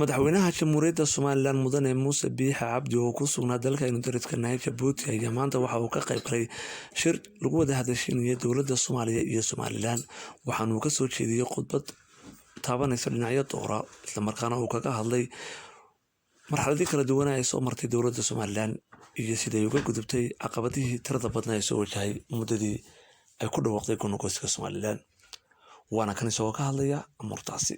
madaxweynaha jamhuuriyadda Soomaaliland mudane Muuse Biixi Cabdi oo ku sugnaa dalka Indonesia Djibouti ayaa maanta waxa uu ka qayb galay shir lagu wada hadashiinaya dowladda Soomaaliya iyo Somaliland waxaana uu ka soo jeediyay khudbad taabanaysa dhinacyo doora isla markaana uu kaga hadlay marxaladii kala duwan ee soo martay dowladda Somaliland iyo sidii ay uga gudubtay caqabadihii tirada badnaa ee soo wajahay muddadii ay ku dhawaaqday go'aanka Somaliland waana kan isagoo ka hadlaya amurtaasi